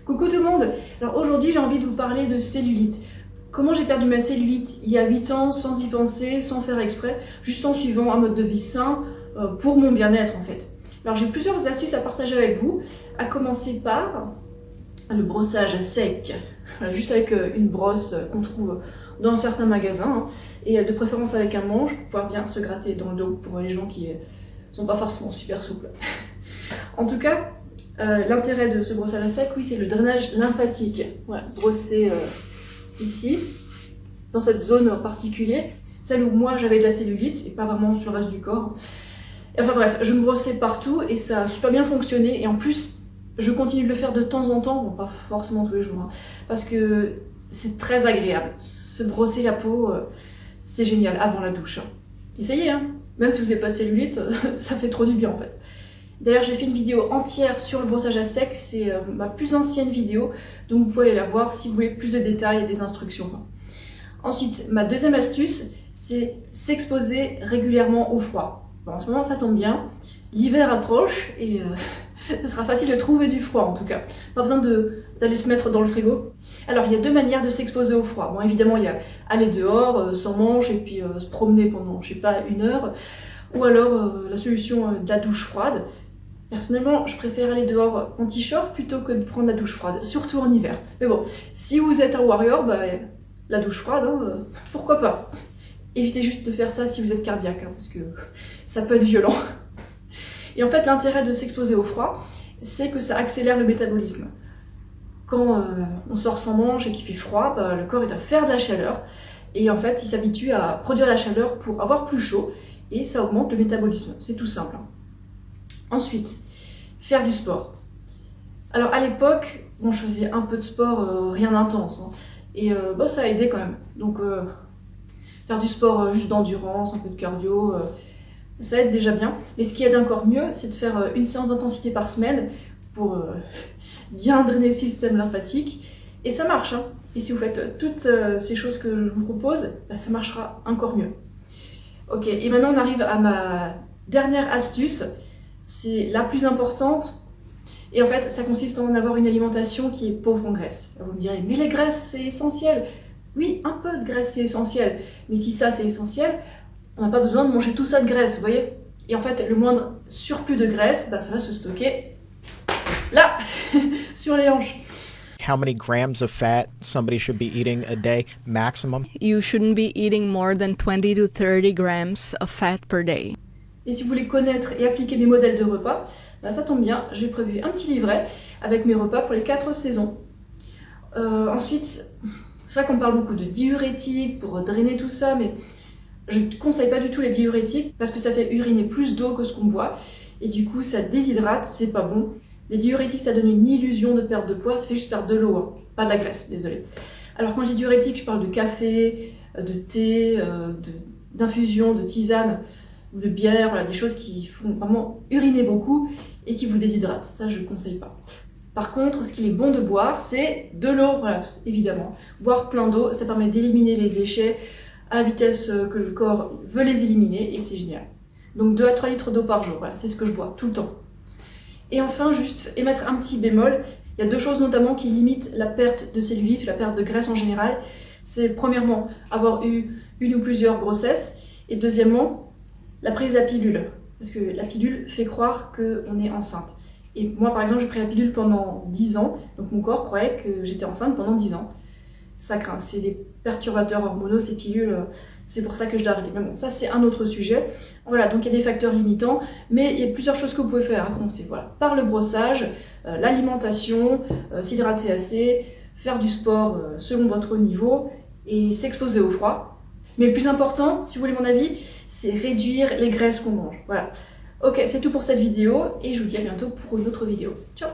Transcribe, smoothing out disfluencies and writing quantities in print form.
Coucou tout le monde. Alors aujourd'hui j'ai envie de vous parler de cellulite. Comment j'ai perdu ma cellulite il y a 8 ans sans y penser, sans faire exprès, juste en suivant un mode de vie sain pour mon bien-être en fait. Alors j'ai plusieurs astuces à partager avec vous, à commencer par le brossage à sec, juste avec une brosse qu'on trouve dans certains magasins, et de préférence avec un manche pour pouvoir bien se gratter dans le dos pour les gens qui sont pas forcément super souples. En tout cas, l'intérêt de ce brossage à sec, oui, c'est le drainage lymphatique. Voilà, brosser ici, dans cette zone en particulier, celle où moi j'avais de la cellulite et pas vraiment sur le reste du corps. Enfin bref, je me brossais partout et ça a super bien fonctionné, et en plus je continue de le faire de temps en temps, bon pas forcément tous les jours, parce que c'est très agréable. Se brosser la peau, c'est génial avant la douche. Essayez, même si vous n'avez pas de cellulite, ça fait trop du bien en fait. D'ailleurs, j'ai fait une vidéo entière sur le brossage à sec, c'est ma plus ancienne vidéo, donc vous pouvez aller la voir si vous voulez plus de détails et des instructions. Ensuite, ma deuxième astuce, c'est s'exposer régulièrement au froid. Bon, en ce moment, ça tombe bien, l'hiver approche et ce sera facile de trouver du froid en tout cas. Pas besoin d'aller se mettre dans le frigo. Alors, il y a deux manières de s'exposer au froid. Bon, évidemment, il y a aller dehors, sans manche, et puis se promener pendant, je sais pas, 1 heure, ou alors la solution de la douche froide. Personnellement, je préfère aller dehors en t-shirt plutôt que de prendre la douche froide, surtout en hiver. Mais bon, si vous êtes un warrior, la douche froide, pourquoi pas. Évitez juste de faire ça si vous êtes cardiaque, parce que ça peut être violent. Et en fait, l'intérêt de s'exposer au froid, c'est que ça accélère le métabolisme. Quand on sort sans manche et qu'il fait froid, le corps doit faire de la chaleur, et en fait, il s'habitue à produire la chaleur pour avoir plus chaud, et ça augmente le métabolisme. C'est tout simple. Ensuite, faire du sport. Alors à l'époque, bon, je faisais un peu de sport, rien d'intense, et ça a aidé quand même. Donc faire du sport juste d'endurance, un peu de cardio, ça aide déjà bien. Mais ce qui aide encore mieux, c'est de faire une séance d'intensité par semaine pour bien drainer le système lymphatique. Et ça marche, Et si vous faites toutes ces choses que je vous propose, ça marchera encore mieux. Ok, et maintenant on arrive à ma dernière astuce. C'est la plus importante, et en fait ça consiste en avoir une alimentation qui est pauvre en graisse. Vous me direz, mais les graisses c'est essentiel. Oui, un peu de graisse c'est essentiel, mais si ça c'est essentiel, on n'a pas besoin de manger tout ça de graisse, vous voyez. Et en fait le moindre surplus de graisse, ça va se stocker là, sur les hanches. How many grams of fat somebody should be eating a day maximum? You shouldn't be eating more than 20 to 30 grams of fat per day. Et si vous voulez connaître et appliquer mes modèles de repas, ça tombe bien, j'ai prévu un petit livret avec mes repas pour les 4 saisons. Ensuite, c'est vrai qu'on parle beaucoup de diurétiques pour drainer tout ça, mais je ne conseille pas du tout les diurétiques parce que ça fait uriner plus d'eau que ce qu'on boit, et du coup ça déshydrate, c'est pas bon. Les diurétiques, ça donne une illusion de perte de poids, ça fait juste perdre de l'eau, pas de la graisse, désolé. Alors quand je dis diurétique, je parle de café, de thé, d'infusion, de tisane, ou de bière, voilà, des choses qui font vraiment uriner beaucoup et qui vous déshydratent. Ça, je ne conseille pas. Par contre, ce qu'il est bon de boire, c'est de l'eau, voilà, évidemment. Boire plein d'eau, ça permet d'éliminer les déchets à la vitesse que le corps veut les éliminer, et c'est génial. Donc 2 à 3 litres d'eau par jour, voilà, c'est ce que je bois, tout le temps. Et enfin, juste émettre un petit bémol, il y a 2 choses notamment qui limitent la perte de cellulite, la perte de graisse en général. C'est premièrement, avoir eu une ou plusieurs grossesses, et deuxièmement, la prise de la pilule, parce que la pilule fait croire qu'on est enceinte. Et moi, par exemple, j'ai pris la pilule pendant 10 ans, donc mon corps croyait que j'étais enceinte pendant 10 ans. Ça craint, c'est des perturbateurs hormonaux, ces pilules, c'est pour ça que je l'ai arrêté. Mais bon, ça c'est un autre sujet. Voilà, donc il y a des facteurs limitants, mais il y a plusieurs choses que vous pouvez faire à commencer. Voilà, par le brossage, l'alimentation, s'hydrater assez, faire du sport selon votre niveau, et s'exposer au froid. Mais le plus important, si vous voulez mon avis, c'est réduire les graisses qu'on mange. Voilà. Ok, c'est tout pour cette vidéo, et je vous dis à bientôt pour une autre vidéo. Ciao!